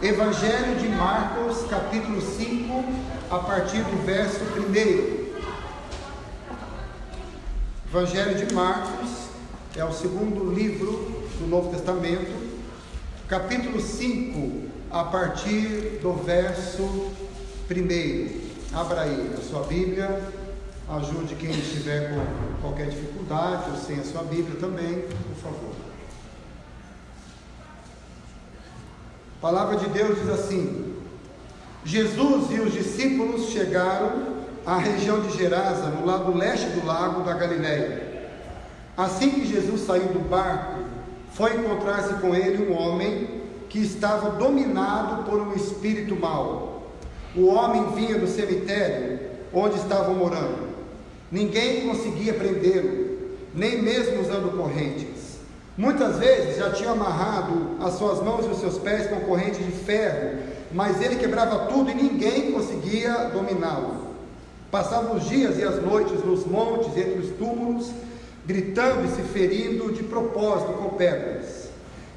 Evangelho de Marcos, capítulo 5, a partir do verso 1. Evangelho de Marcos é o segundo livro do Novo Testamento, capítulo 5, a partir do verso 1. Abra aí a sua Bíblia, ajude quem estiver com qualquer dificuldade ou sem a sua Bíblia também, por favor. A palavra de Deus diz assim: Jesus e os discípulos chegaram à região de Gerasa, no lado leste do lago da Galileia. Assim que Jesus saiu do barco, foi encontrar-se com ele um homem que estava dominado por um espírito mau. O homem vinha do cemitério onde estavam morando. Ninguém conseguia prendê-lo, nem mesmo usando correntes. Muitas vezes já tinha amarrado as suas mãos e os seus pés com correntes de ferro, mas ele quebrava tudo e ninguém conseguia dominá-lo. Passava os dias e as noites nos montes, entre os túmulos, gritando e se ferindo de propósito com pedras.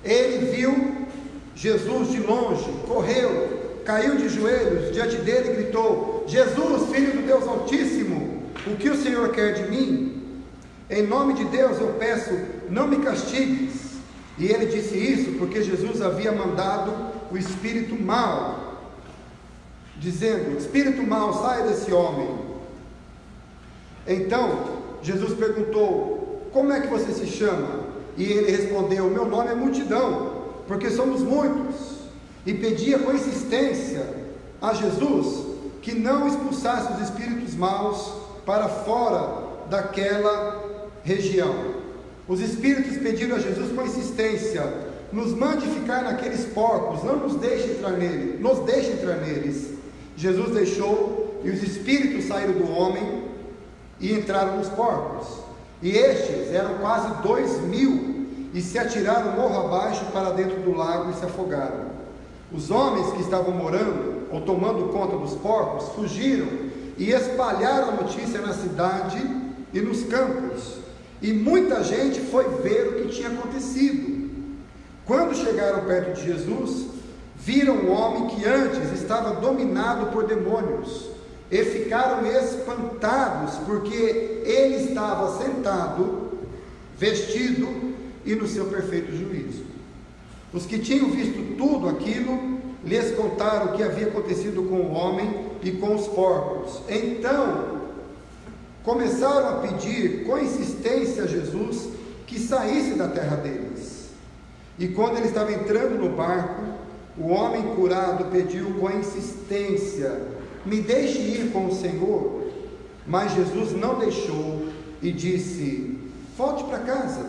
Ele viu Jesus de longe, correu, caiu de joelhos diante dele e gritou: Jesus, Filho do Deus Altíssimo, o que o Senhor quer de mim? Em nome de Deus eu peço, não me castigues. E ele disse isso porque Jesus havia mandado o espírito mau, dizendo: espírito mau, saia desse homem. Então Jesus perguntou: como é que você se chama? E ele respondeu: meu nome é Multidão, porque somos muitos. E pedia com insistência a Jesus que não expulsasse os espíritos maus para fora daquela região. Os espíritos pediram a Jesus com insistência: nos mande ficar naqueles porcos, não nos deixe entrar neles. Jesus deixou, e os espíritos saíram do homem e entraram nos porcos. E estes eram quase 2.000, e se atiraram morro abaixo para dentro do lago e se afogaram. Os homens que estavam morando ou tomando conta dos porcos fugiram e espalharam a notícia na cidade e nos campos, e muita gente foi ver o que tinha acontecido. Quando chegaram perto de Jesus, viram um homem que antes estava dominado por demônios, e ficaram espantados, porque ele estava sentado, vestido e no seu perfeito juízo. Os que tinham visto tudo aquilo lhes contaram o que havia acontecido com o homem e com os porcos. Então começaram a pedir com insistência a Jesus que saísse da terra deles. E quando ele estava entrando no barco, o homem curado pediu com insistência: me deixe ir com o Senhor. Mas Jesus não deixou e disse: volte para casa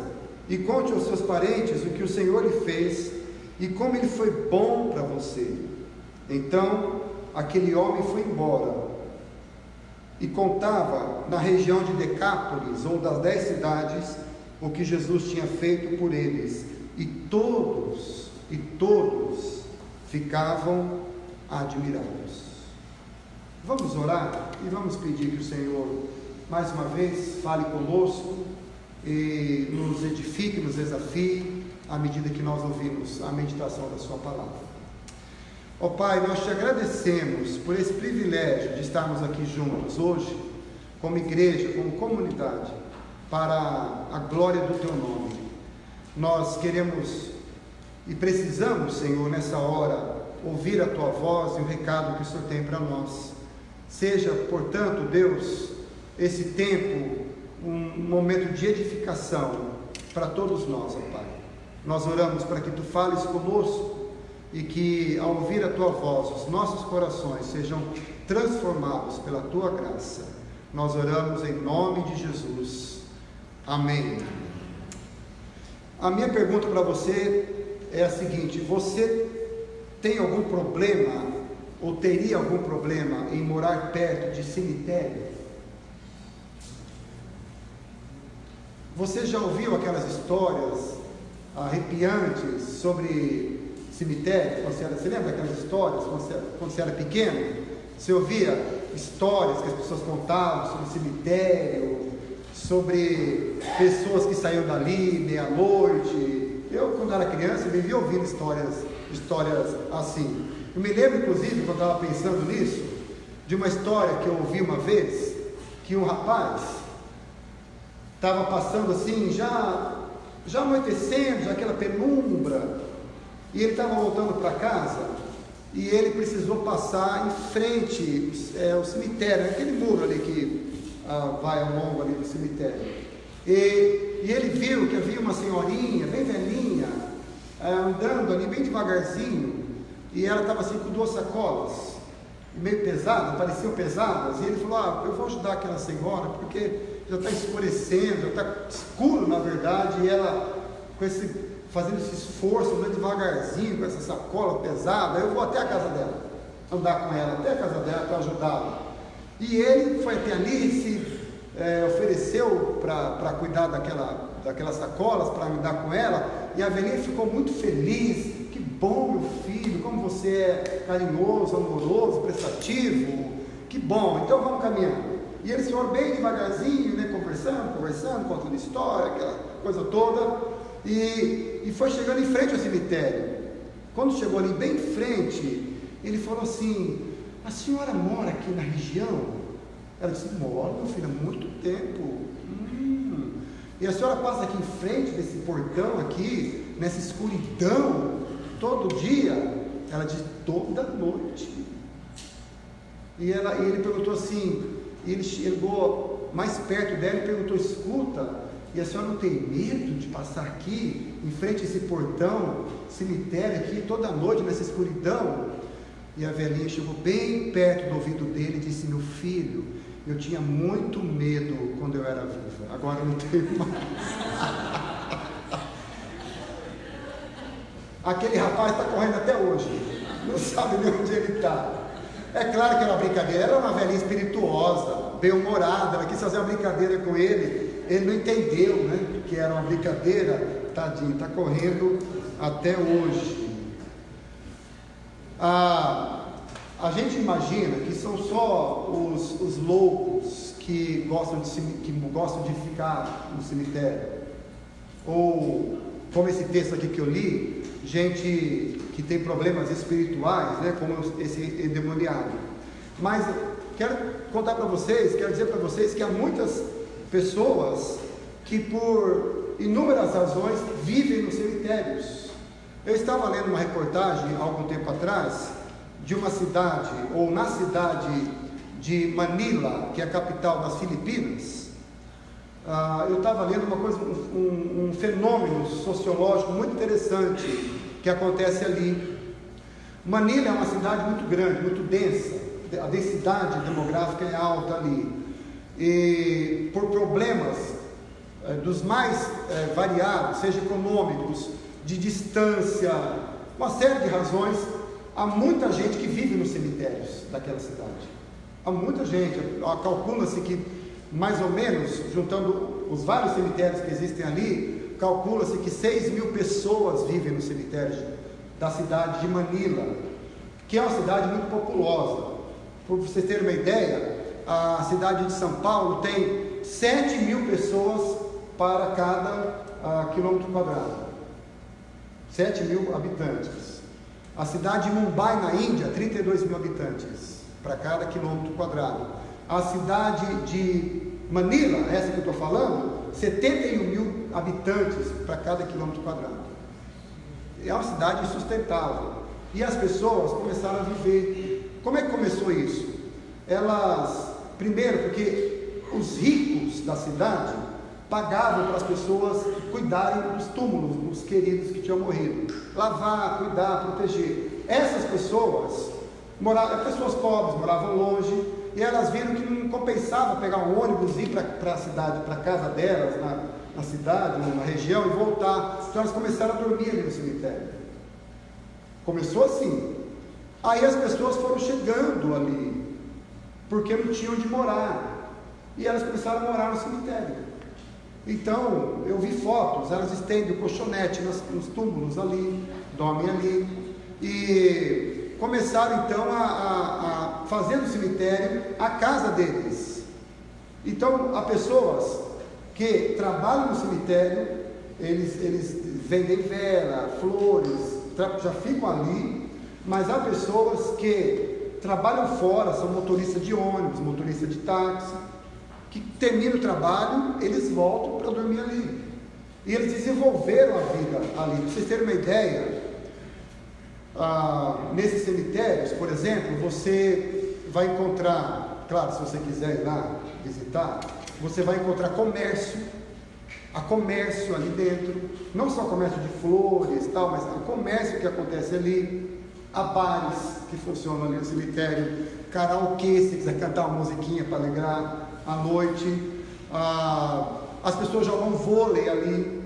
e conte aos seus parentes o que o Senhor lhe fez e como ele foi bom para você. Então aquele homem foi embora e contava na região de Decápolis, ou das 10 cidades, o que Jesus tinha feito por eles, e todos ficavam admirados. Vamos orar e vamos pedir que o Senhor mais uma vez fale conosco e nos edifique, nos desafie à medida que nós ouvimos a meditação da sua palavra. Ó Pai, nós te agradecemos por esse privilégio de estarmos aqui juntos hoje, como igreja, como comunidade, para a glória do teu nome. Nós queremos e precisamos, Senhor, nessa hora, ouvir a tua voz e o recado que o Senhor tem para nós. Seja, portanto, Deus, esse tempo um momento de edificação para todos nós, ó Pai. Nós oramos para que tu fales conosco e que, ao ouvir a tua voz, os nossos corações sejam transformados pela tua graça. Nós oramos em nome de Jesus. Amém. A minha pergunta para você é a seguinte: você tem algum problema ou teria algum problema em morar perto de cemitério? Você já ouviu aquelas histórias arrepiantes sobre cemitério? Você lembra daquelas histórias quando você era pequeno? Você ouvia histórias que as pessoas contavam sobre cemitério, sobre pessoas que saíam dali meia-noite. Eu, quando era criança, vivia ouvindo histórias histórias assim. Eu me lembro, inclusive, quando eu estava pensando nisso, de uma história que eu ouvi uma vez, que um rapaz estava passando assim, já anoitecendo, já aquela penumbra, e ele estava voltando para casa, e ele precisou passar em frente ao cemitério, aquele muro ali que vai ao longo ali do cemitério. E ele viu que havia uma senhorinha, bem velhinha, andando ali bem devagarzinho, e ela estava assim com 2 sacolas, meio pesadas, pareciam pesadas, e ele falou: eu vou ajudar aquela senhora, porque já está escurecendo, já está escuro na verdade, e ela fazendo esse esforço, andando devagarzinho com essa sacola pesada. Eu vou até a casa dela, andar com ela até a casa dela para ajudá-la. E ele foi até ali, se ofereceu para cuidar daquelas sacolas, para andar com ela, e a velhinha ficou muito feliz. Que bom, meu filho, como você é carinhoso, amoroso, prestativo, que bom, então vamos caminhando. E eles foram bem devagarzinho, né, conversando, contando história, aquela coisa toda, e foi chegando em frente ao cemitério. Quando chegou ali bem em frente, ele falou assim: a senhora mora aqui na região? Ela disse: moro, meu filho, há muito tempo. E a senhora passa aqui em frente desse portão aqui, nessa escuridão, todo dia? Ela disse: toda noite. E ele perguntou assim, ele chegou mais perto dela e perguntou: escuta, e a senhora não tem medo de passar aqui, em frente a esse portão, cemitério aqui, toda noite nessa escuridão? E a velhinha chegou bem perto do ouvido dele e disse: meu filho, eu tinha muito medo quando eu era viva, agora eu não tenho mais. Aquele rapaz está correndo até hoje, não sabe nem onde ele está. É claro que era uma brincadeira, era uma velhinha espirituosa, bem-humorada, ela quis fazer uma brincadeira com ele não entendeu, né, que era uma brincadeira, tadinho, está correndo até hoje. A gente imagina que são só os loucos que gostam de ficar no cemitério, ou como esse texto aqui que eu li, gente que tem problemas espirituais, né, como esse endemoniado. Mas quero dizer para vocês que há muitas pessoas que por inúmeras razões vivem nos cemitérios. Eu estava lendo uma reportagem há algum tempo atrás de uma cidade, ou na cidade de Manila, que é a capital das Filipinas. Eu estava lendo uma coisa, um fenômeno sociológico muito interessante que acontece ali. Manila é uma cidade muito grande, muito densa, a densidade demográfica é alta ali, e por problemas dos mais variados, seja econômicos, de distância, uma série de razões, há muita gente que vive nos cemitérios daquela cidade. Há muita gente, calcula-se que mais ou menos, juntando os vários cemitérios que existem ali, calcula-se que 6.000 pessoas vivem no cemitério da cidade de Manila, que é uma cidade muito populosa. Para vocês terem uma ideia, a cidade de São Paulo tem 7.000 pessoas para cada quilômetro quadrado. 7.000 habitantes. A cidade de Mumbai, na Índia, 32.000 habitantes para cada quilômetro quadrado. A cidade de Manila, essa que eu estou falando, 71.000 habitantes para cada quilômetro quadrado. É uma cidade insustentável. E as pessoas começaram a viver. Como é que começou isso? Primeiro, porque os ricos da cidade pagavam para as pessoas cuidarem dos túmulos dos queridos que tinham morrido, lavar, cuidar, proteger. Essas pessoas pessoas pobres, moravam longe, e elas viram que não compensava pegar um ônibus e ir para a cidade, para a casa delas, na cidade, na região, e voltar. Então elas começaram a dormir ali no cemitério. Começou assim. Aí as pessoas foram chegando ali, porque não tinham onde morar, e elas começaram a morar no cemitério. Então, eu vi fotos, elas estendem o colchonete nos túmulos ali, dormem ali, e começaram então a fazer do cemitério a casa deles. Então, há pessoas que trabalham no cemitério, eles vendem vela, flores, já ficam ali, mas há pessoas que trabalham fora, são motoristas de ônibus, motoristas de táxi, que terminam o trabalho, eles voltam para dormir ali. E eles desenvolveram a vida ali. Para vocês terem uma ideia, nesses cemitérios, por exemplo, você vai encontrar, claro, se você quiser ir lá visitar, você vai encontrar comércio. Há comércio ali dentro, não só comércio de flores e tal, mas há comércio que acontece ali. Há bares que funcionam ali no cemitério, karaokê, se quiser cantar uma musiquinha para alegrar a noite. As pessoas jogam vôlei ali,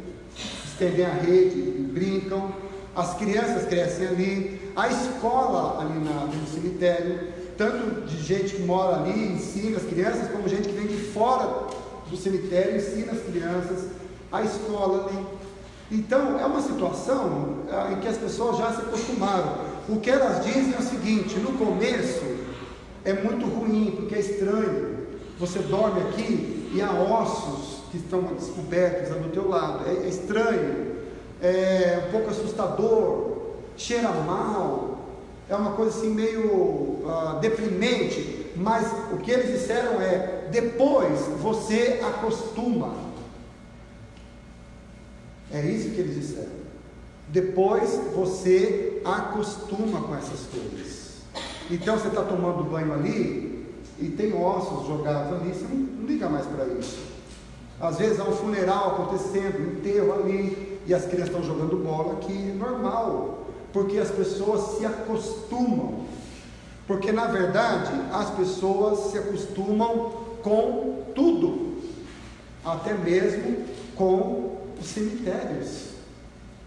estendem a rede e brincam. As crianças crescem ali. A escola ali no cemitério, tanto de gente que mora ali, ensina as crianças, como gente que vem de fora do cemitério, ensina as crianças, a escola ali. Então, é uma situação em que as pessoas já se acostumaram. O que elas dizem é o seguinte: no começo é muito ruim, porque é estranho. Você dorme aqui e há ossos que estão descobertos do teu lado. É estranho, é um pouco assustador, cheira mal, é uma coisa assim meio deprimente. Mas o que eles disseram é: depois você acostuma. É isso que eles disseram. Depois você acostuma com essas coisas. Então você está tomando banho ali e tem ossos jogados ali, você não liga mais para isso. Às vezes há um funeral acontecendo, um enterro ali, e as crianças estão jogando bola aqui, normal, porque as pessoas se acostumam. Porque na verdade as pessoas se acostumam com tudo, até mesmo com os cemitérios.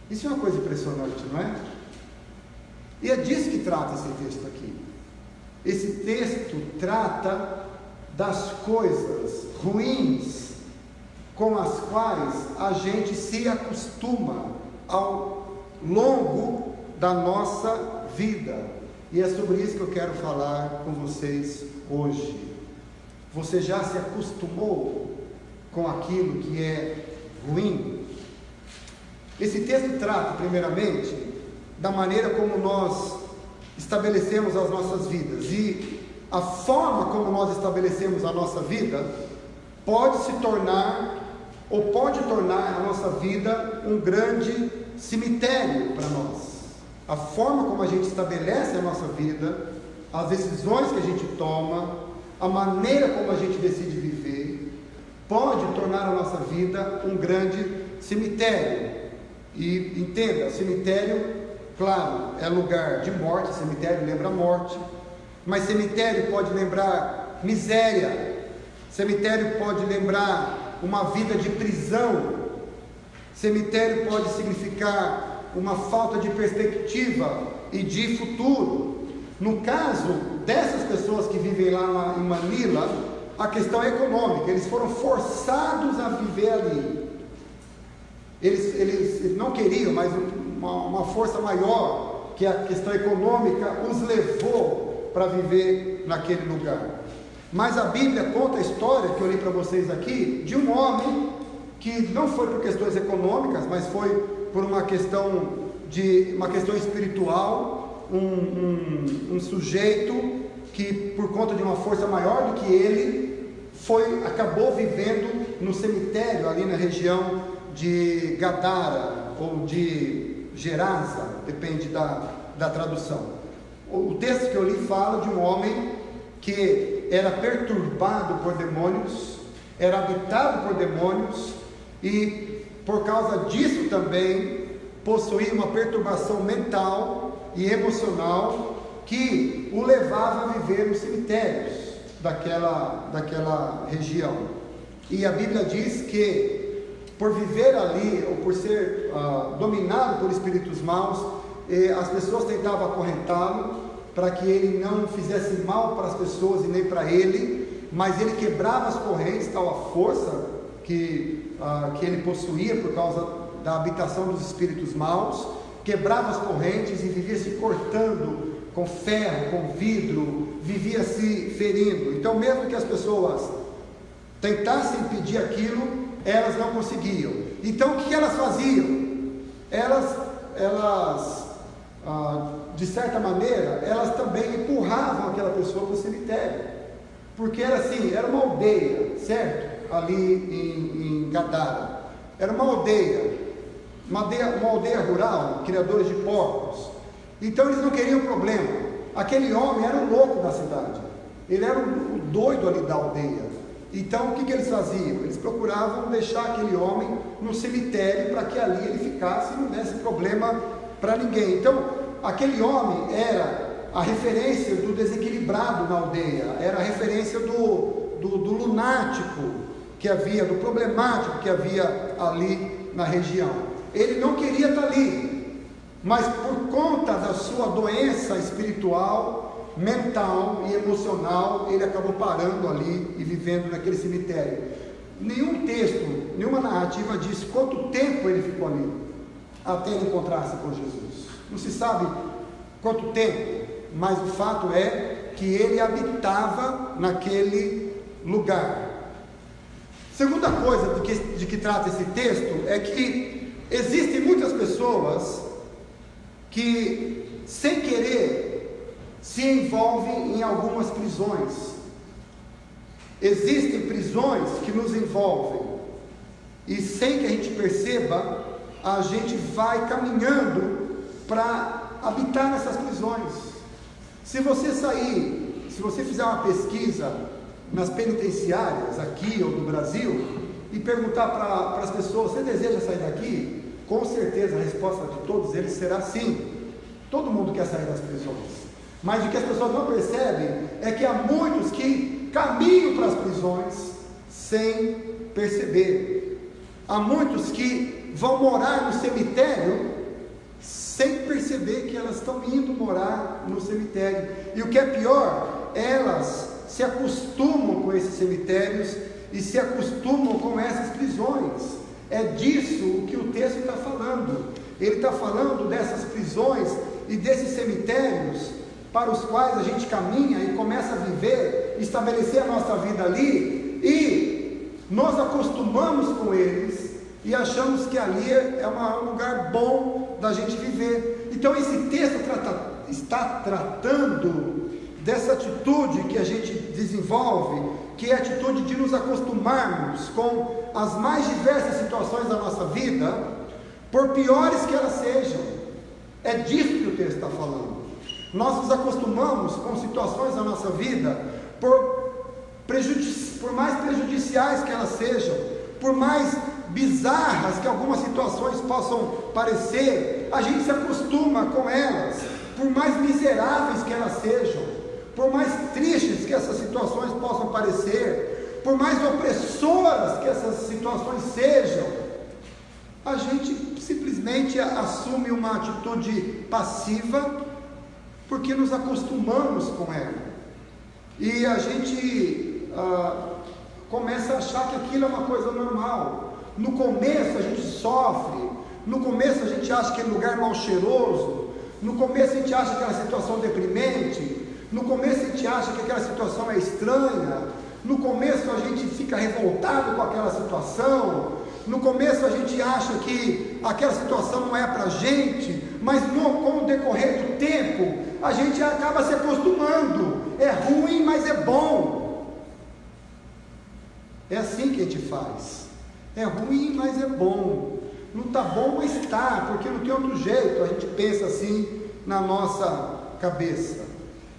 Isso é uma coisa impressionante, não é? E é disso que trata esse texto aqui. Esse texto trata das coisas ruins com as quais a gente se acostuma ao longo da nossa vida. E é sobre isso que eu quero falar com vocês hoje. Você já se acostumou com aquilo que é ruim? Esse texto trata, primeiramente, da maneira como nós estabelecemos as nossas vidas. E a forma como nós estabelecemos a nossa vida pode se tornar, ou pode tornar a nossa vida um grande cemitério para nós. A forma como a gente estabelece a nossa vida, as decisões que a gente toma, a maneira como a gente decide viver, pode tornar a nossa vida um grande cemitério. E entenda, cemitério, claro, é lugar de morte, cemitério lembra morte, mas cemitério pode lembrar miséria, cemitério pode lembrar uma vida de prisão, cemitério pode significar uma falta de perspectiva e de futuro. No caso dessas pessoas que vivem lá em Manila, a questão é econômica, eles foram forçados a viver ali. Eles não queriam, mas uma força maior, que a questão econômica, os levou para viver naquele lugar. Mas a Bíblia conta a história que eu li para vocês aqui, de um homem que não foi por questões econômicas, mas foi por uma questão espiritual, um sujeito que, por conta de uma força maior do que ele, acabou vivendo no cemitério ali na região de Gadara ou de Gerasa, depende da tradução. O texto que eu li fala de um homem que era perturbado por demônios, era habitado por demônios, e por causa disso também possuía uma perturbação mental e emocional que o levava a viver nos cemitérios daquela região. E a Bíblia diz que por viver ali, ou por ser dominado por espíritos maus, as pessoas tentavam acorrentá-lo para que ele não fizesse mal para as pessoas e nem para ele, mas ele quebrava as correntes, tal a força que ele possuía por causa da habitação dos espíritos maus, quebrava as correntes e vivia se cortando com ferro, com vidro, vivia se ferindo. Então, mesmo que as pessoas tentassem impedir aquilo, elas não conseguiam. Então o que elas faziam? Elas de certa maneira, elas também empurravam aquela pessoa para o cemitério, porque era assim, era uma aldeia, certo? Ali em Gadara, era uma aldeia rural, criadores de porcos. Então eles não queriam problema. Aquele homem era o louco da cidade, ele era o doido ali da aldeia. Então o que eles faziam? Eles procuravam deixar aquele homem no cemitério para que ali ele ficasse e não desse problema para ninguém. Então aquele homem era a referência do desequilibrado na aldeia, era a referência do lunático que havia, do problemático que havia ali na região. Ele não queria estar ali, mas por conta da sua doença espiritual, mental e emocional, ele acabou parando ali e vivendo naquele cemitério. Nenhum texto, nenhuma narrativa diz quanto tempo ele ficou ali até ele encontrar-se com Jesus. Não se sabe quanto tempo, mas o fato é que ele habitava naquele lugar. Segunda coisa de que trata esse texto é que existem muitas pessoas que, sem querer, se envolvem em algumas prisões. Existem prisões que nos envolvem, e sem que a gente perceba, a gente vai caminhando para habitar nessas prisões. Se você fizer uma pesquisa nas penitenciárias aqui ou no Brasil e perguntar para as pessoas: você deseja sair daqui? Com certeza a resposta de todos eles será sim. Todo mundo quer sair das prisões, mas o que as pessoas não percebem é que há muitos que caminham para as prisões sem perceber. Há muitos que vão morar no cemitério sem perceber que elas estão indo morar no cemitério. E o que é pior, elas se acostumam com esses cemitérios e se acostumam com essas prisões. É disso que o texto está falando. Ele está falando dessas prisões e desses cemitérios para os quais a gente caminha e começa a viver, estabelecer a nossa vida ali, e nós acostumamos com eles e achamos que ali é um lugar bom da gente viver. Então esse texto está tratando dessa atitude que a gente desenvolve, que é a atitude de nos acostumarmos com as mais diversas situações da nossa vida, por piores que elas sejam. É disso que o texto está falando. Nós nos acostumamos com situações da nossa vida, por mais prejudiciais que elas sejam, por mais bizarras que algumas situações possam parecer, a gente se acostuma com elas, por mais miseráveis que elas sejam, por mais tristes que essas situações possam parecer, por mais opressoras que essas situações sejam, a gente simplesmente assume uma atitude passiva, porque nos acostumamos com ela, e a gente começa a achar que aquilo é uma coisa normal. No começo a gente sofre, no começo a gente acha aquele lugar mal cheiroso, no começo a gente acha aquela situação deprimente, no começo a gente acha que aquela situação é estranha, no começo a gente fica revoltado com aquela situação, no começo a gente acha que aquela situação não é para a gente, mas com o decorrer do tempo a gente acaba se acostumando. É ruim, mas é bom. É assim que a gente faz. É ruim, mas é bom. Não está bom, mas está, porque não tem outro jeito. A gente pensa assim na nossa cabeça.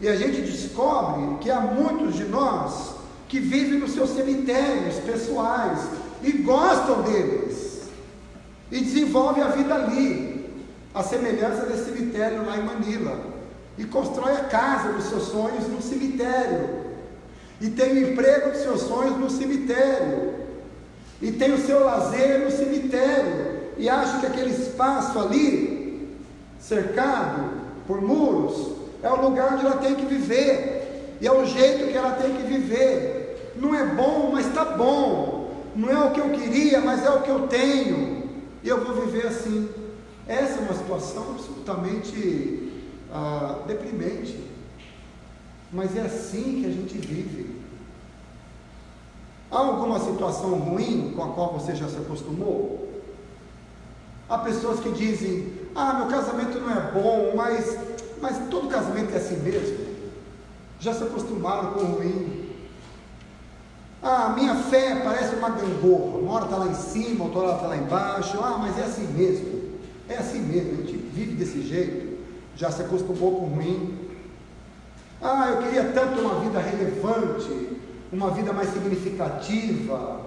E a gente descobre que há muitos de nós que vivem nos seus cemitérios pessoais e gostam deles, e desenvolvem a vida ali, a semelhança desse cemitério lá em Manila, e constrói a casa dos seus sonhos no cemitério, e tem o emprego dos seus sonhos no cemitério, e tem o seu lazer no cemitério, e acha que aquele espaço ali, cercado por muros, é o lugar onde ela tem que viver, e é o jeito que ela tem que viver. Não é bom, mas está bom. Não é o que eu queria, mas é o que eu tenho, e eu vou viver assim. Essa é uma situação absolutamente deprimente, mas é assim que a gente vive. Há alguma situação ruim com a qual você já se acostumou? Há pessoas que dizem: Ah, meu casamento não é bom, mas todo casamento é assim mesmo. Já se acostumaram com o ruim. Ah, minha fé parece uma gangorra, uma hora está lá em cima, outra hora está lá embaixo. Ah, mas é assim mesmo, a gente vive desse jeito, já se acostumou com o ruim. Ah, eu queria tanto uma vida relevante, uma vida mais significativa,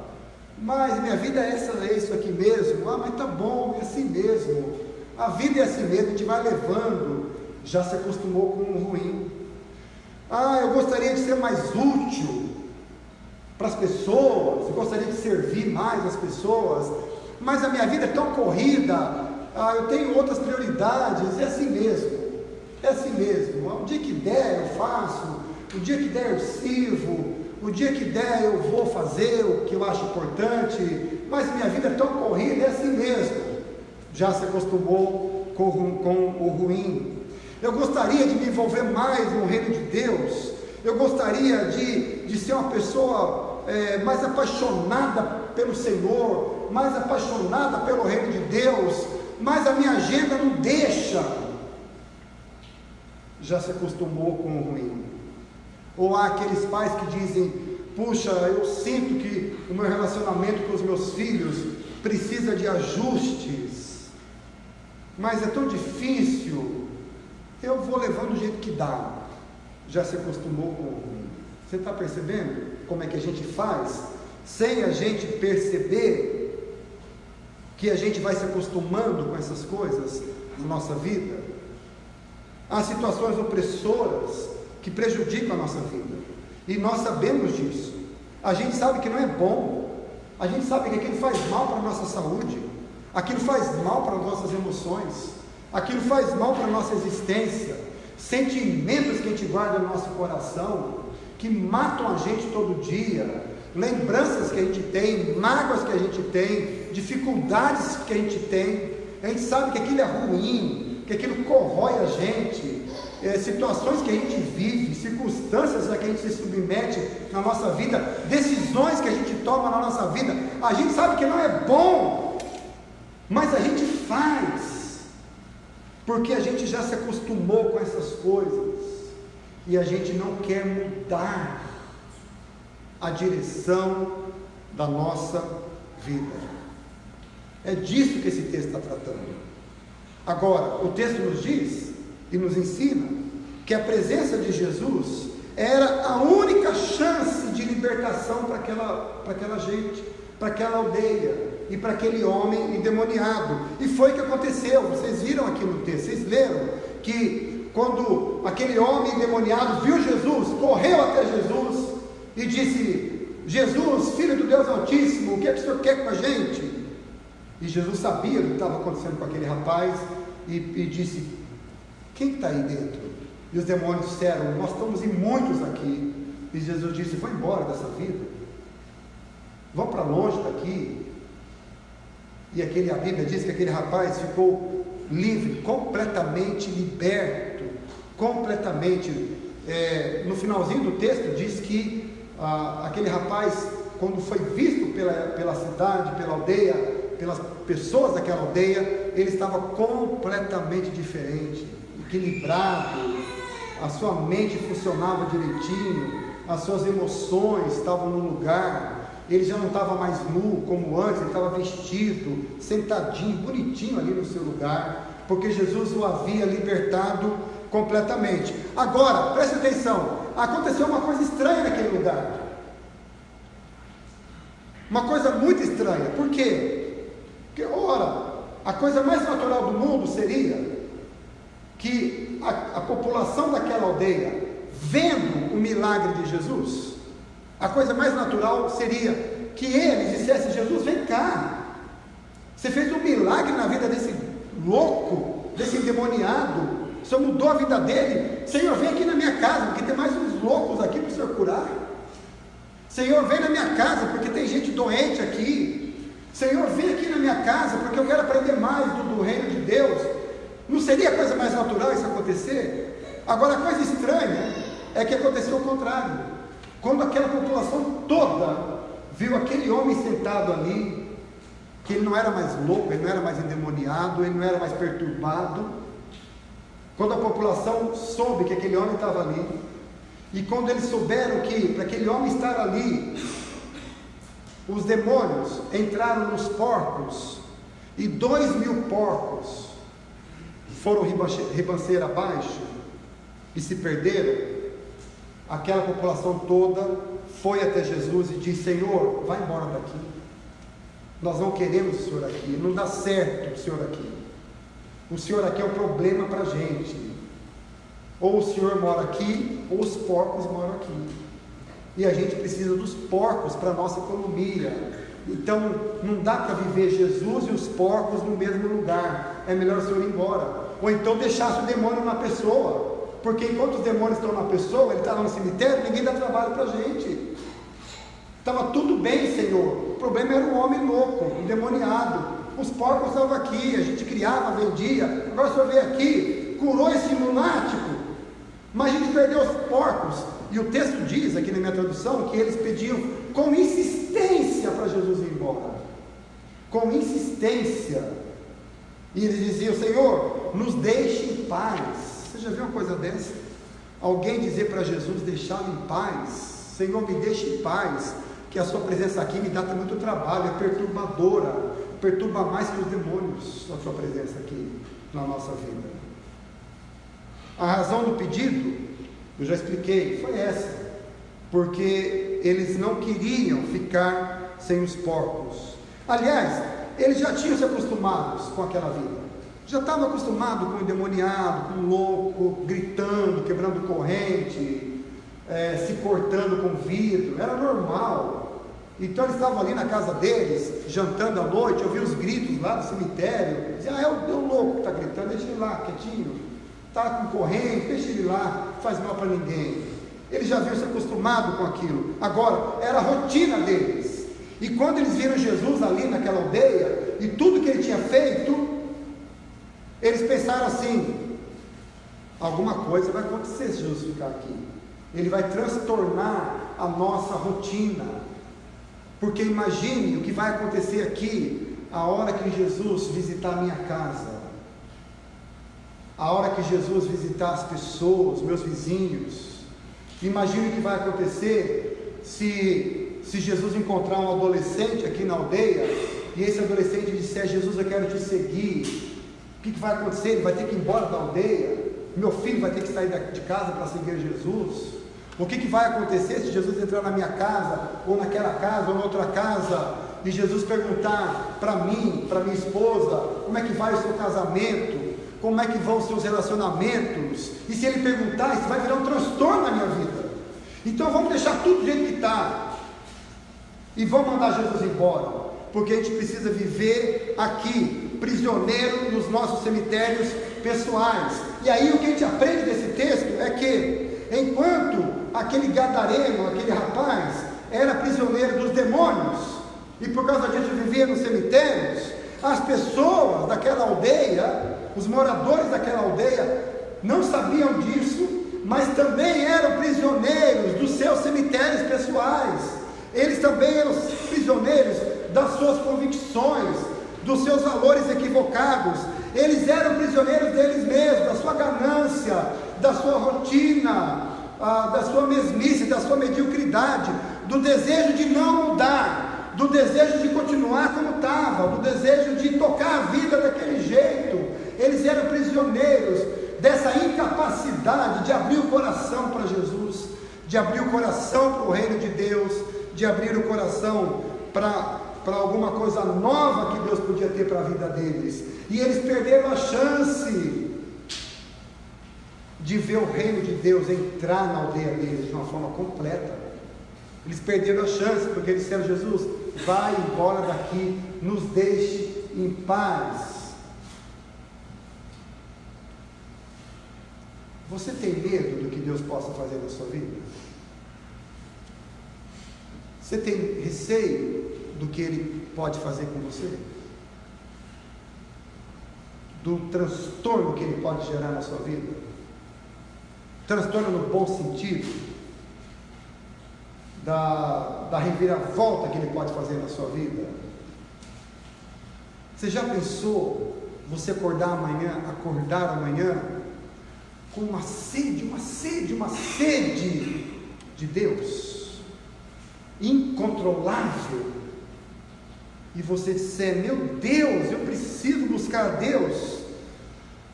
mas minha vida é isso aqui mesmo. Ah, mas tá bom, é assim mesmo, a vida é assim mesmo, a gente vai levando, já se acostumou com o ruim. Ah, eu gostaria de ser mais útil para as pessoas, eu gostaria de servir mais as pessoas, mas a minha vida é tão corrida, eu tenho outras prioridades, é assim mesmo, o dia que der eu faço, o dia que der eu sirvo, o dia que der eu vou fazer o que eu acho importante, mas minha vida é tão corrida, é assim mesmo, já se acostumou com o ruim. Eu gostaria de me envolver mais no reino de Deus, eu gostaria de ser uma pessoa mais apaixonada pelo Senhor, mais apaixonada pelo reino de Deus, mas a minha agenda não deixa. Já se acostumou com o ruim. Ou há aqueles pais que dizem: puxa, eu sinto que o meu relacionamento com os meus filhos precisa de ajustes, mas é tão difícil, eu vou levando do jeito que dá. Já se acostumou com o ruim. Você está percebendo como é que a gente faz, sem a gente perceber que a gente vai se acostumando com essas coisas na nossa vida? Há situações opressoras que prejudicam a nossa vida, e nós sabemos disso. A gente sabe que não é bom, a gente sabe que aquilo faz mal para a nossa saúde, aquilo faz mal para as nossas emoções, aquilo faz mal para a nossa existência, sentimentos que a gente guarda no nosso coração, que matam a gente todo dia, lembranças que a gente tem, mágoas que a gente tem, dificuldades que a gente sabe que aquilo é ruim, que aquilo corrói a gente, situações que a gente vive, circunstâncias a que a gente se submete na nossa vida, decisões que a gente toma na nossa vida, a gente sabe que não é bom, mas a gente faz, porque a gente já se acostumou com essas coisas, e a gente não quer mudar a direção da nossa vida. É disso que esse texto está tratando. Agora, o texto nos diz e nos ensina que a presença de Jesus era a única chance de libertação para aquela gente, para aquela aldeia e para aquele homem endemoniado. E foi o que aconteceu. Vocês viram aqui no texto, vocês leram que quando aquele homem endemoniado viu Jesus, correu até Jesus e disse: Jesus, Filho do Deus Altíssimo, o que é que o Senhor quer com a gente? E Jesus sabia o que estava acontecendo com aquele rapaz e disse: quem está aí dentro? E os demônios disseram: nós estamos em muitos aqui. E Jesus disse: vão embora dessa vida, vão para longe daqui. E a Bíblia diz que aquele rapaz ficou livre, completamente liberto, completamente. No finalzinho do texto diz que aquele rapaz, quando foi visto pela cidade, pela aldeia, pelas pessoas daquela aldeia, ele estava completamente diferente, equilibrado, a sua mente funcionava direitinho, as suas emoções estavam no lugar, ele já não estava mais nu como antes, ele estava vestido, sentadinho, bonitinho ali no seu lugar, porque Jesus o havia libertado completamente. Agora, preste atenção, aconteceu uma coisa estranha naquele lugar, uma coisa muito estranha. Por quê? Porque, ora, a coisa mais natural do mundo seria que a população daquela aldeia, vendo o milagre de Jesus, a coisa mais natural seria que eles dissessem: Jesus, vem cá, você fez um milagre na vida desse louco, desse endemoniado, o Senhor mudou a vida dele. Senhor, vem aqui na minha casa, porque tem mais uns loucos aqui para o Senhor curar. Senhor, vem na minha casa, porque tem gente doente aqui. Senhor, vem aqui na minha casa, porque eu quero aprender mais do reino de Deus. Não seria a coisa mais natural isso acontecer? Agora, a coisa estranha é que aconteceu o contrário. Quando aquela população toda viu aquele homem sentado ali, que ele não era mais louco, ele não era mais endemoniado, ele não era mais perturbado. Quando a população soube que aquele homem estava ali, e quando eles souberam que para aquele homem estar ali, os demônios entraram nos porcos, e 2.000 porcos foram ribanceira abaixo e se perderam, aquela população toda foi até Jesus e disse: Senhor, vai embora daqui, nós não queremos o Senhor aqui, não dá certo o Senhor aqui, o Senhor aqui é um problema para a gente, ou o Senhor mora aqui, ou os porcos moram aqui, e a gente precisa dos porcos para a nossa economia, então não dá para viver Jesus e os porcos no mesmo lugar, é melhor o Senhor ir embora, ou então deixasse o demônio na pessoa, porque enquanto os demônios estão na pessoa, ele está lá no cemitério, ninguém dá trabalho para a gente. Estava tudo bem, Senhor, o problema era o homem louco, endemoniado, os porcos estavam aqui, a gente criava, vendia, agora o Senhor veio aqui, curou esse lunático, mas a gente perdeu os porcos. E o texto diz, aqui na minha tradução, que eles pediam com insistência para Jesus ir embora, com insistência, e eles diziam: Senhor, nos deixe em paz. Você já viu uma coisa dessa? Alguém dizer para Jesus deixá-lo em paz: Senhor, me deixe em paz, que a sua presença aqui me dá muito trabalho, é perturbadora, perturba mais que os demônios a sua presença aqui na nossa vida. A razão do pedido, eu já expliquei, foi essa, porque eles não queriam ficar sem os porcos. Aliás, eles já tinham se acostumados com aquela vida, já estavam acostumados com o endemoniado, com o louco, gritando, quebrando corrente, se cortando com vidro, era normal. Então eles estavam ali na casa deles, jantando à noite, ouviam os gritos lá do cemitério, diziam: é o louco que está gritando, deixa ele lá quietinho, está com corrente, deixa ele lá, não faz mal para ninguém. Eles já haviam se acostumado com aquilo, agora era a rotina deles. E quando eles viram Jesus ali naquela aldeia, e tudo que ele tinha feito, eles pensaram assim: alguma coisa vai acontecer se Jesus ficar aqui, ele vai transtornar a nossa rotina, porque imagine o que vai acontecer aqui, a hora que Jesus visitar a minha casa, a hora que Jesus visitar as pessoas, meus vizinhos. Imagine o que vai acontecer se Jesus encontrar um adolescente aqui na aldeia, e esse adolescente disser: Jesus, eu quero te seguir. O que vai acontecer? Ele vai ter que ir embora da aldeia, meu filho vai ter que sair de casa para seguir Jesus. O que vai acontecer se Jesus entrar na minha casa, ou naquela casa, ou na outra casa, e Jesus perguntar para mim, para minha esposa, como é que vai o seu casamento, como é que vão os seus relacionamentos? E se ele perguntar, isso vai virar um transtorno na minha vida. Então vamos deixar tudo do jeito que está, e vamos mandar Jesus embora, porque a gente precisa viver aqui, prisioneiro nos nossos cemitérios pessoais. E aí o que a gente aprende desse texto é que, enquanto aquele gadareno, aquele rapaz, era prisioneiro dos demônios, e por causa disso vivia nos cemitérios, as pessoas daquela aldeia, os moradores daquela aldeia, não sabiam disso, mas também eram prisioneiros dos seus cemitérios pessoais. Eles também eram prisioneiros das suas convicções, dos seus valores equivocados. Eles eram prisioneiros deles mesmos, da sua ganância, da sua rotina, da sua mesmice, da sua mediocridade, do desejo de não mudar, do desejo de continuar como estava, do desejo de tocar a vida daquele jeito. Eles eram prisioneiros dessa incapacidade de abrir o coração para Jesus, de abrir o coração para o reino de Deus, de abrir o coração para alguma coisa nova que Deus podia ter para a vida deles. E eles perderam a chance de ver o reino de Deus entrar na aldeia deles de uma forma completa. Eles perderam a chance, porque eles disseram: Jesus, vai embora daqui, nos deixe em paz. Você tem medo do que Deus possa fazer na sua vida? Você tem receio do que Ele pode fazer com você? Do transtorno que Ele pode gerar na sua vida? Transtorno no bom sentido, da reviravolta que Ele pode fazer na sua vida? Você já pensou você acordar amanhã com uma sede de Deus, incontrolável, e você disser: meu Deus, eu preciso buscar a Deus,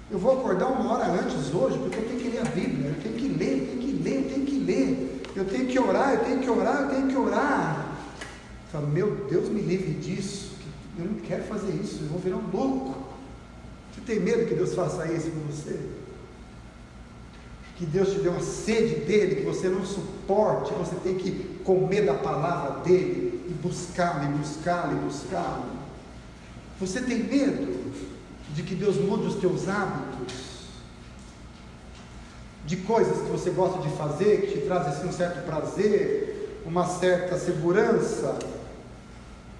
eu vou acordar uma hora antes hoje, porque eu tenho que ler a Bíblia, eu tenho que ler, eu tenho que orar. Fala: meu Deus, me livre disso, eu não quero fazer isso, eu vou virar um louco. Você tem medo que Deus faça isso com você? Que Deus te dê uma sede dele, que você não suporte, você tem que comer da palavra dele, e buscá-lo. Você tem medo de que Deus mude os teus hábitos, de coisas que você gosta de fazer, que te trazem assim um certo prazer, uma certa segurança,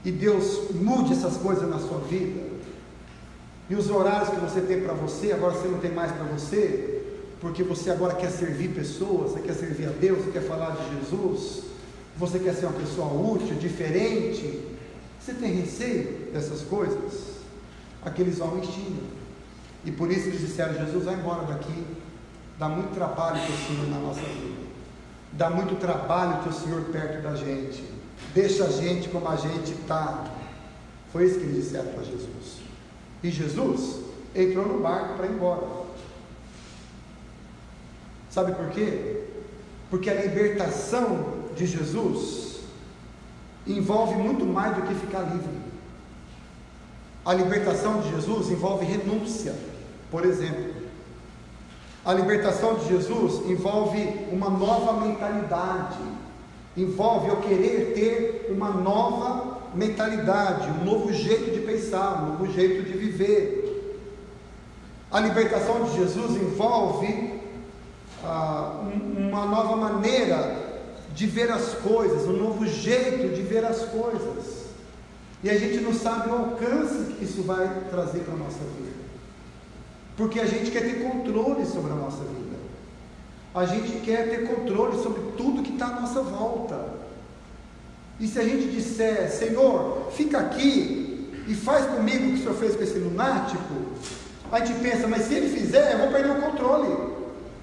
e Deus mude essas coisas na sua vida, e os horários que você tem para você, agora você não tem mais para você, porque você agora quer servir pessoas, você quer servir a Deus, você quer falar de Jesus, você quer ser uma pessoa útil, diferente. Você tem receio dessas coisas? Aqueles homens tinham, e por isso eles disseram: Jesus, vai embora daqui, dá muito trabalho para o Senhor na nossa vida, dá muito trabalho ter o Senhor perto da gente, deixa a gente como a gente está. Foi isso que eles disseram para Jesus, e Jesus entrou no barco para ir embora. Sabe por quê? Porque a libertação de Jesus envolve muito mais do que ficar livre. A libertação de Jesus envolve renúncia, por exemplo. A libertação de Jesus envolve uma nova mentalidade, envolve eu querer ter uma nova mentalidade, um novo jeito de pensar, um novo jeito de viver. A libertação de Jesus envolve uma nova maneira de ver as coisas, um novo jeito de ver as coisas, e a gente não sabe o alcance que isso vai trazer para a nossa vida, porque a gente quer ter controle sobre a nossa vida, a gente quer ter controle sobre tudo que está à nossa volta, e se a gente disser: Senhor, fica aqui e faz comigo o que o Senhor fez com esse lunático, a gente pensa: mas se ele fizer, eu vou perder o controle.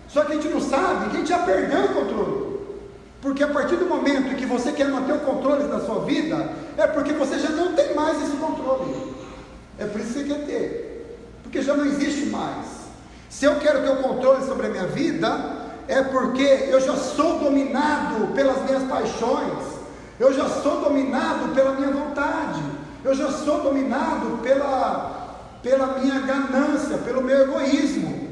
Só que a gente não sabe que a gente já perdeu o controle, porque a partir do momento que você quer manter o controle da sua vida, é porque você já não tem mais esse controle, é por isso que você quer ter, porque já não existe mais. Se eu quero ter o controle sobre a minha vida, é porque eu já sou dominado pelas minhas paixões, eu já sou dominado pela minha vontade, eu já sou dominado pela minha ganância, pelo meu egoísmo.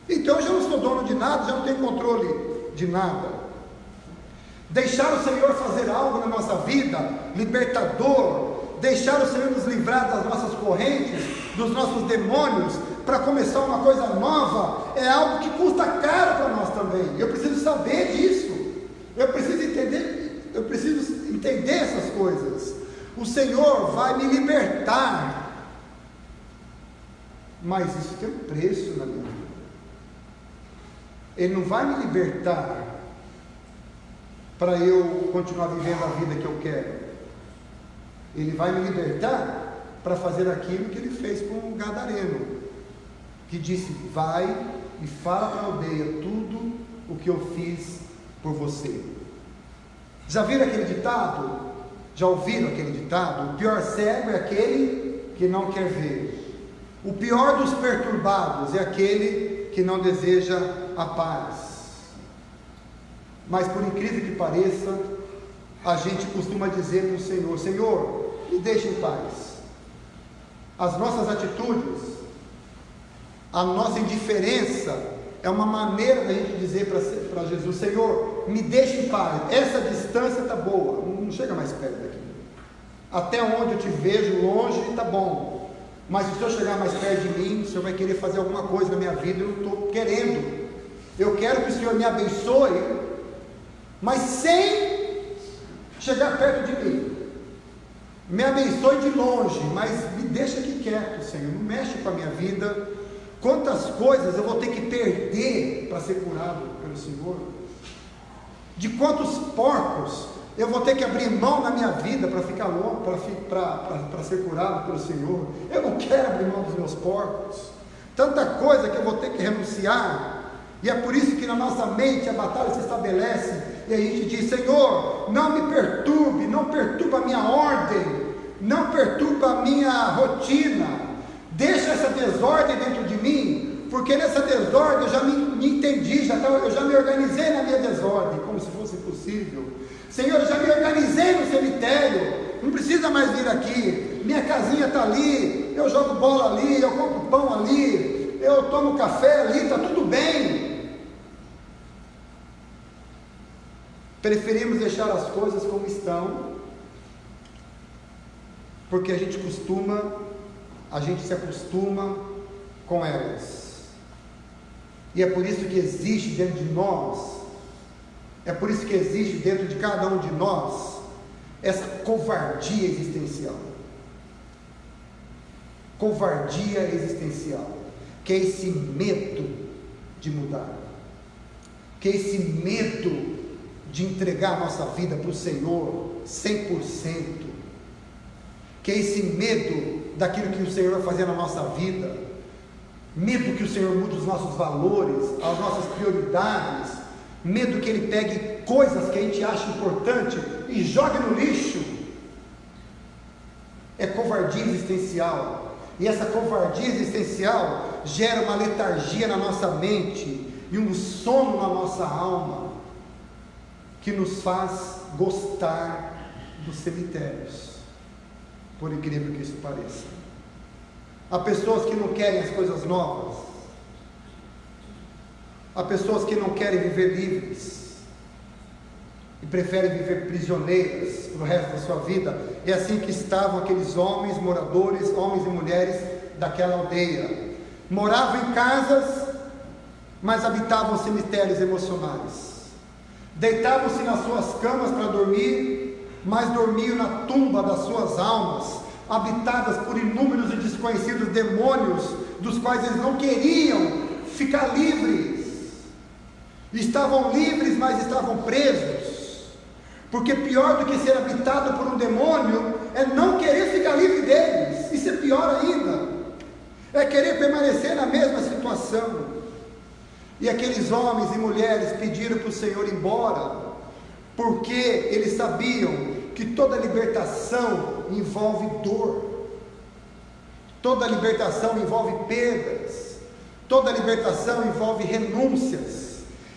Então eu já não sou dono de nada, já não tenho controle de nada. Deixar o Senhor fazer algo na nossa vida, libertador, deixar o Senhor nos livrar das nossas correntes, dos nossos demônios, para começar uma coisa nova, é algo que custa caro para nós também. Eu preciso saber disso, eu preciso entender essas coisas. O Senhor vai me libertar, mas isso tem um preço na minha vida. Ele não vai me libertar para eu continuar vivendo a vida que eu quero. Ele vai me libertar para fazer aquilo que ele fez com o gadareno, que disse: vai e fala para a aldeia tudo o que eu fiz por você. Já viram aquele ditado? Já ouviram aquele ditado? O pior cego é aquele que não quer ver. O pior dos perturbados é aquele que não deseja a paz. Mas por incrível que pareça, a gente costuma dizer para o Senhor: Senhor, me deixe em paz. As nossas atitudes, a nossa indiferença é uma maneira da gente dizer para Jesus: Senhor, me deixe em paz, essa distância está boa, não chega mais perto daqui, até onde eu te vejo longe está bom, mas se o Senhor chegar mais perto de mim, o Senhor vai querer fazer alguma coisa na minha vida, eu não estou querendo. Eu quero que o Senhor me abençoe, mas sem chegar perto de mim. Me abençoe de longe, mas me deixa aqui quieto, Senhor, não mexe com a minha vida. Quantas coisas eu vou ter que perder para ser curado pelo Senhor? De quantos porcos Eu vou ter que abrir mão na minha vida para ficar longe, para ser curado pelo Senhor. Eu não quero abrir mão dos meus porcos. Tanta coisa que eu vou ter que renunciar. E é por isso que na nossa mente a batalha se estabelece. E a gente diz: Senhor, não me perturbe, não perturba a minha ordem, não perturba a minha rotina. Deixa essa desordem dentro de mim, porque nessa desordem eu já me entendi, eu já me organizei na minha desordem, como se fosse possível. Senhor, eu já me organizei no cemitério, não precisa mais vir aqui, minha casinha está ali, eu jogo bola ali, eu compro pão ali, eu tomo café ali, está tudo bem. Preferimos deixar as coisas como estão, porque a gente se acostuma com elas. E é por isso que existe dentro de nós, é por isso que existe dentro de cada um de nós, essa covardia existencial. Covardia existencial, que é esse medo de mudar, que é esse medo de entregar a nossa vida para o Senhor 100%, que é esse medo daquilo que o Senhor vai fazer na nossa vida, medo que o Senhor mude os nossos valores, as nossas prioridades, medo que Ele pegue coisas que a gente acha importante e jogue no lixo. É covardia existencial, e essa covardia existencial gera uma letargia na nossa mente e um sono na nossa alma, que nos faz gostar dos cemitérios, por incrível que isso pareça. Há pessoas que não querem as coisas novas, há pessoas que não querem viver livres, e preferem viver prisioneiras para o resto da sua vida. É assim que estavam aqueles homens moradores, homens e mulheres daquela aldeia. Moravam em casas, mas habitavam cemitérios emocionais. Deitavam-se nas suas camas para dormir, mas dormiam na tumba das suas almas, habitadas por inúmeros e desconhecidos demônios, dos quais eles não queriam ficar livres. Estavam livres, mas estavam presos, porque pior do que ser habitado por um demônio é não querer ficar livre deles. Isso é pior ainda, é querer permanecer na mesma situação. E aqueles homens e mulheres pediram para o Senhor ir embora, porque eles sabiam que toda libertação envolve dor, toda libertação envolve perdas, toda libertação envolve renúncias.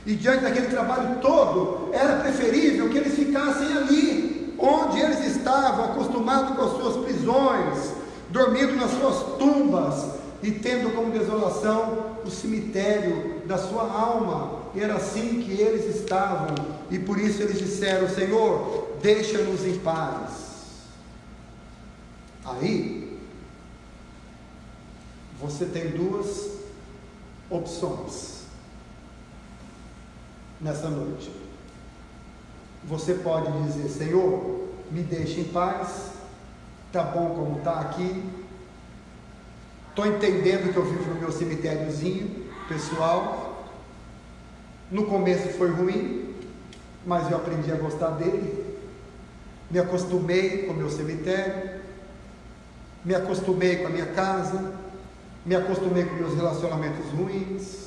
E diante daquele trabalho todo, era preferível que eles ficassem ali, onde eles estavam, acostumados com as suas prisões, dormindo nas suas tumbas, e tendo como desolação o cemitério da sua alma. E era assim que eles estavam, e por isso eles disseram: Senhor, deixa-nos em paz. Aí, você tem duas opções nessa noite. Você pode dizer: Senhor, me deixe em paz, tá bom como está aqui, estou entendendo que eu vivo no meu cemitériozinho pessoal, no começo foi ruim, mas eu aprendi a gostar dele, me acostumei com o meu cemitério, me acostumei com a minha casa, me acostumei com meus relacionamentos ruins,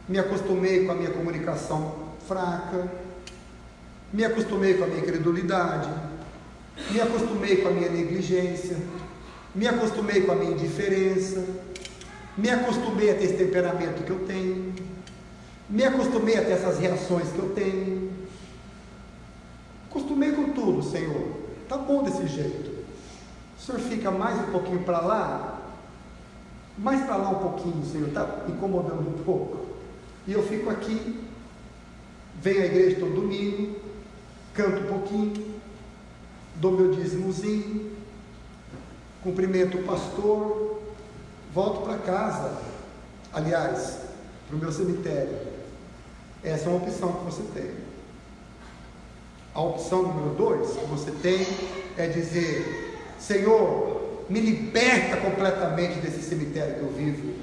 me acostumei com a minha comunicação fraca, me acostumei com a minha incredulidade, me acostumei com a minha negligência, me acostumei com a minha indiferença, me acostumei a ter esse temperamento que eu tenho, me acostumei a ter essas reações que eu tenho, acostumei com tudo, Senhor, tá bom desse jeito. O Senhor fica mais um pouquinho para lá, mais para lá um pouquinho, Senhor, está incomodando um pouco, e eu fico aqui, venho à igreja todo domingo, canto um pouquinho, dou meu dízimozinho, cumprimento o pastor, volto para casa, aliás, para o meu cemitério. Essa é uma opção que você tem. A opção número 2 que você tem é dizer: Senhor, me liberta completamente desse cemitério que eu vivo.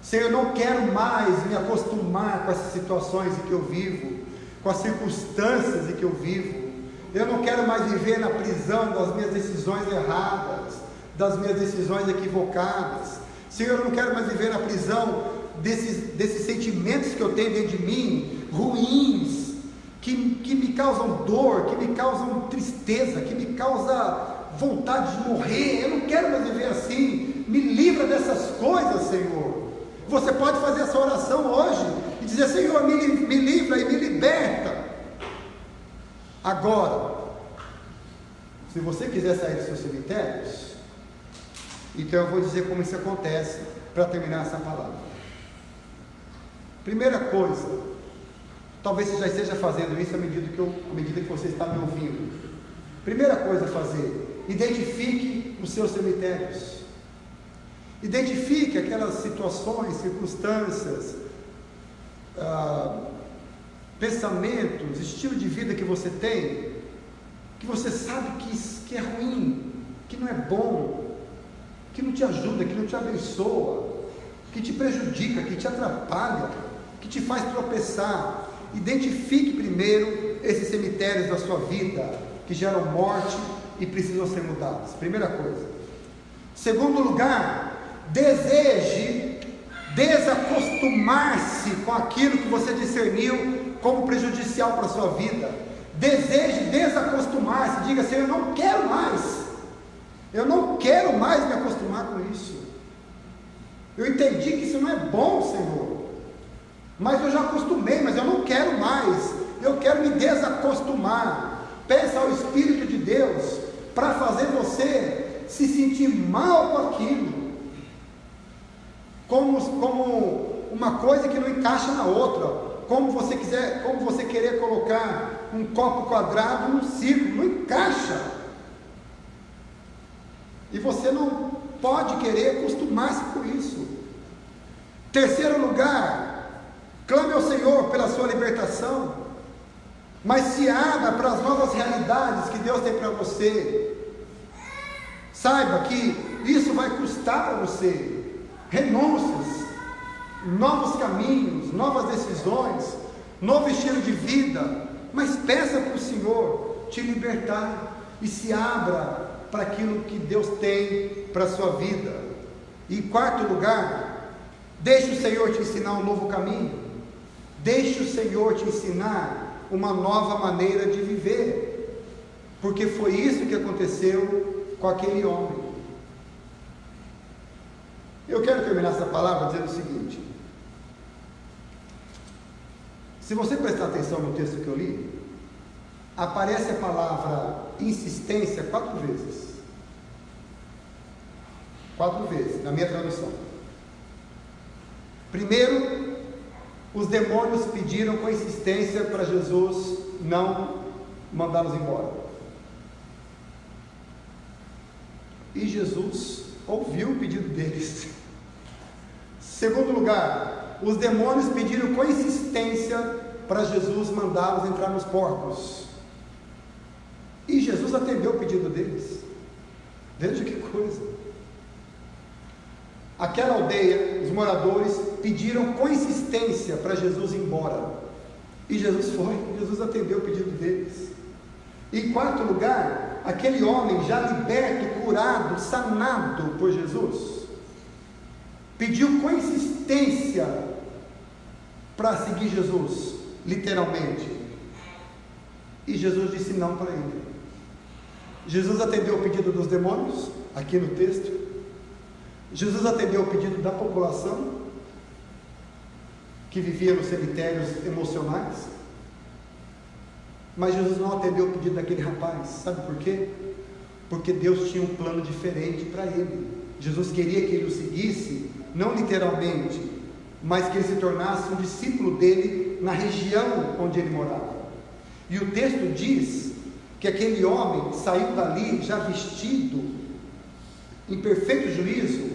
Senhor, eu não quero mais me acostumar com essas situações em que eu vivo, com as circunstâncias em que eu vivo. Eu não quero mais viver na prisão das minhas decisões erradas, das minhas decisões equivocadas. Senhor, eu não quero mais viver na prisão desses sentimentos que eu tenho dentro de mim, ruins, que me causam dor, que me causam tristeza, que me causa vontade de morrer. Eu não quero mais viver assim. Me livra dessas coisas, Senhor. Você pode fazer essa oração hoje e dizer: Senhor, me livra e me liberta. Agora, se você quiser sair dos seus cemitérios, então eu vou dizer como isso acontece para terminar essa palavra. Primeira coisa, talvez você já esteja fazendo isso à medida que você está me ouvindo. Primeira coisa a fazer: identifique os seus cemitérios. Identifique aquelas situações, circunstâncias, pensamentos, estilo de vida que você tem, que você sabe que é ruim, que não é bom, que não te ajuda, que não te abençoa, que te prejudica, que te atrapalha, que te faz tropeçar. Identifique primeiro esses cemitérios da sua vida, que geram morte e precisam ser mudados. Primeira coisa. Segundo lugar, deseje desacostumar-se com aquilo que você discerniu como prejudicial para a sua vida. Deseje desacostumar-se. Diga: Senhor, eu não quero mais. Eu não quero mais me acostumar com isso. Eu entendi que isso não é bom, Senhor, mas eu já acostumei, mas eu não quero mais. Eu quero me desacostumar. Peça ao Espírito de Deus para fazer você se sentir mal com aquilo, como uma coisa que não encaixa na outra. Como você querer colocar um copo quadrado num círculo, não encaixa. E você não pode querer acostumar-se com isso. Terceiro lugar, clame ao Senhor pela sua libertação, mas se abra para as novas realidades que Deus tem para você. Saiba que isso vai custar para você renúncias, novos caminhos, novas decisões, novo estilo de vida, mas peça para o Senhor te libertar e se abra para aquilo que Deus tem para a sua vida. E quarto lugar, deixe o Senhor te ensinar um novo caminho, deixe o Senhor te ensinar uma nova maneira de viver, porque foi isso que aconteceu com aquele homem. Eu quero terminar essa palavra dizendo o seguinte: se você prestar atenção no texto que eu li, aparece a palavra insistência 4 vezes. 4 vezes, na minha tradução. Primeiro, os demônios pediram com insistência para Jesus não mandá-los embora. E Jesus ouviu o pedido deles. Segundo lugar, os demônios pediram com insistência para Jesus mandá-los entrar nos porcos. E Jesus atendeu o pedido deles. Veja que coisa. Aquela aldeia, os moradores pediram com insistência para Jesus ir embora. E Jesus foi, Jesus atendeu o pedido deles. E em quarto lugar, aquele homem já liberto, curado, sanado por Jesus, pediu com insistência para seguir Jesus, literalmente. E Jesus disse não para ele. Jesus atendeu o pedido dos demônios, aqui no texto. Jesus atendeu o pedido da população que vivia nos cemitérios emocionais. Mas Jesus não atendeu o pedido daquele rapaz. Sabe por quê? Porque Deus tinha um plano diferente para ele. Jesus queria que ele o seguisse, não literalmente, mas que ele se tornasse um discípulo dele na região onde ele morava. E o texto diz que aquele homem saiu dali já vestido em perfeito juízo,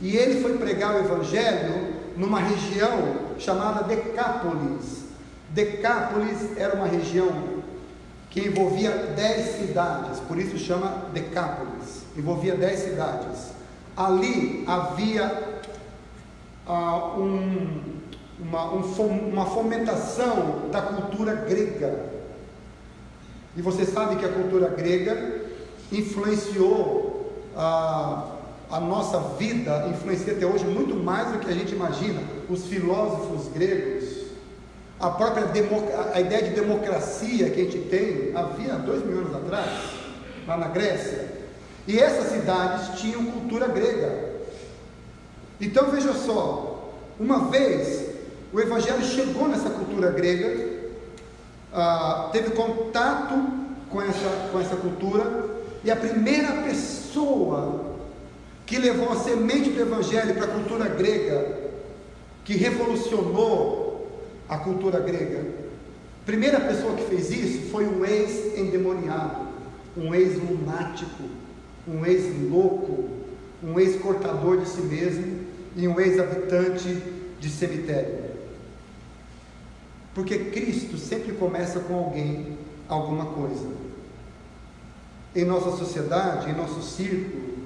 e ele foi pregar o evangelho numa região chamada Decápolis. Decápolis era uma região que envolvia 10 cidades, por isso chama Decápolis, envolvia 10 cidades. Ali havia uma fomentação da cultura grega. E você sabe que a cultura grega influenciou a nossa vida, influencia até hoje muito mais do que a gente imagina. Os filósofos gregos, a própria a ideia de democracia que a gente tem, havia 2000 anos atrás, lá na Grécia, e essas cidades tinham cultura grega. Então veja só, uma vez o Evangelho chegou nessa cultura grega, teve contato com essa cultura, e a primeira pessoa que levou a semente do Evangelho para a cultura grega, que revolucionou a cultura grega, a primeira pessoa que fez isso foi um ex-endemoniado, um ex-lunático, um ex-louco, um ex-cortador de si mesmo e um ex-habitante de cemitério. Porque Cristo sempre começa com alguém, alguma coisa. Em nossa sociedade, em nosso círculo,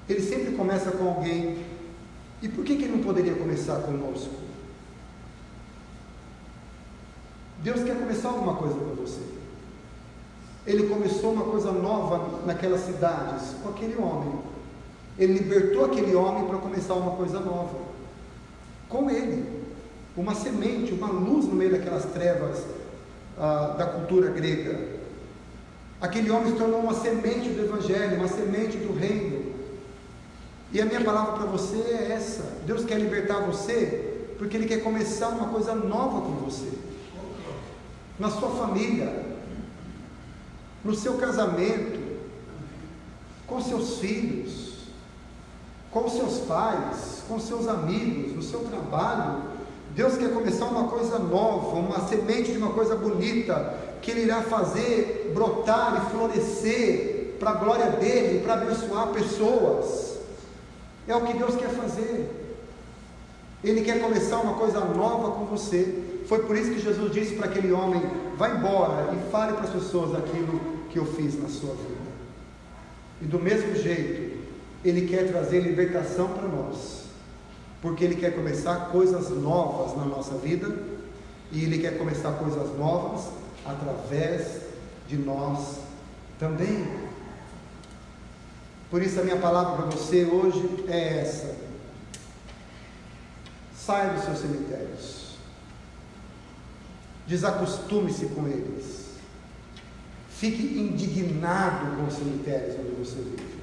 Ele sempre começa com alguém. E por que Ele não poderia começar conosco? Deus quer começar alguma coisa com você. Ele começou uma coisa nova naquelas cidades, com aquele homem. Ele libertou aquele homem para começar uma coisa nova. Com ele, uma semente, uma luz no meio daquelas trevas da cultura grega. Aquele homem se tornou uma semente do Evangelho, uma semente do reino. E a minha palavra para você é essa: Deus quer libertar você, porque Ele quer começar uma coisa nova com você, na sua família, no seu casamento, com seus filhos, com seus pais, com seus amigos, no seu trabalho. Deus quer começar uma coisa nova, uma semente de uma coisa bonita, que Ele irá fazer brotar e florescer para a glória dEle, para abençoar pessoas. É o que Deus quer fazer. Ele quer começar uma coisa nova com você. Foi por isso que Jesus disse para aquele homem: vá embora e fale para as pessoas aquilo que eu fiz na sua vida. E do mesmo jeito, Ele quer trazer libertação para nós, porque Ele quer começar coisas novas na nossa vida, e Ele quer começar coisas novas através de nós também. Por isso a minha palavra para você hoje é essa: saia dos seus cemitérios, desacostume-se com eles, fique indignado com os cemitérios onde você vive,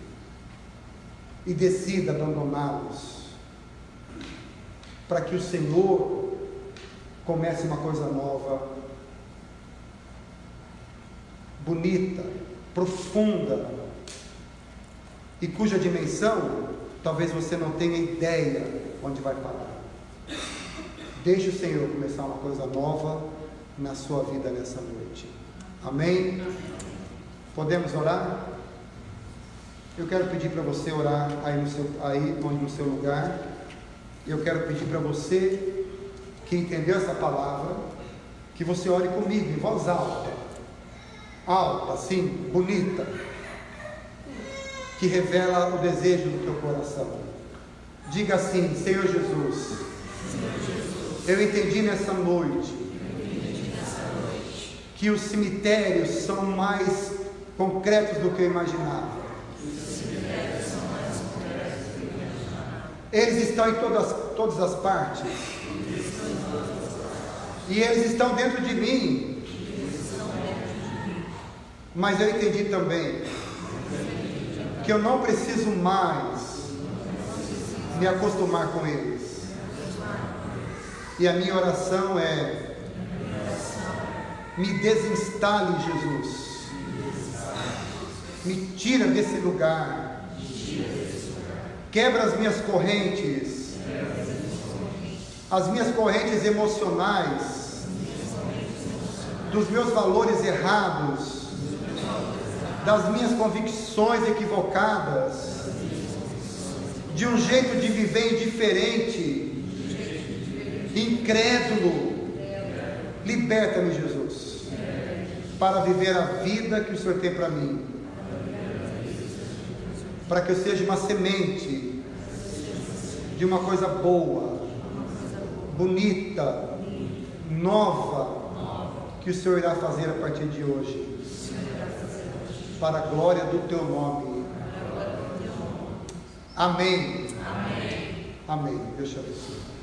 e decida abandoná-los, para que o Senhor comece uma coisa nova, bonita, profunda, e cuja dimensão talvez você não tenha ideia onde vai parar. Deixe o Senhor começar uma coisa nova na sua vida nessa noite. Amém? Podemos orar? Eu quero pedir para você orar aí no seu lugar. Eu quero pedir para você que entendeu essa palavra, que você ore comigo em voz alta, assim, bonita, que revela o desejo do teu coração. Diga assim: Senhor Jesus, eu entendi nessa noite que os cemitérios são mais concretos do que eu imaginava. Eles estão em todas as partes, e eles estão dentro de mim. Mas eu entendi também que eu não preciso mais me acostumar com eles. E a minha oração é: me desinstale, Jesus, me tira desse lugar, quebra as minhas correntes, as minhas correntes emocionais, dos meus valores errados, das minhas convicções equivocadas, de um jeito de viver indiferente, incrédulo. Liberta-me, Jesus, para viver a vida que o Senhor tem para mim, para que eu seja uma semente de uma coisa boa, bonita, nova, que o Senhor irá fazer a partir de hoje, para a glória do teu nome. Amém. Amém. Deus te abençoe.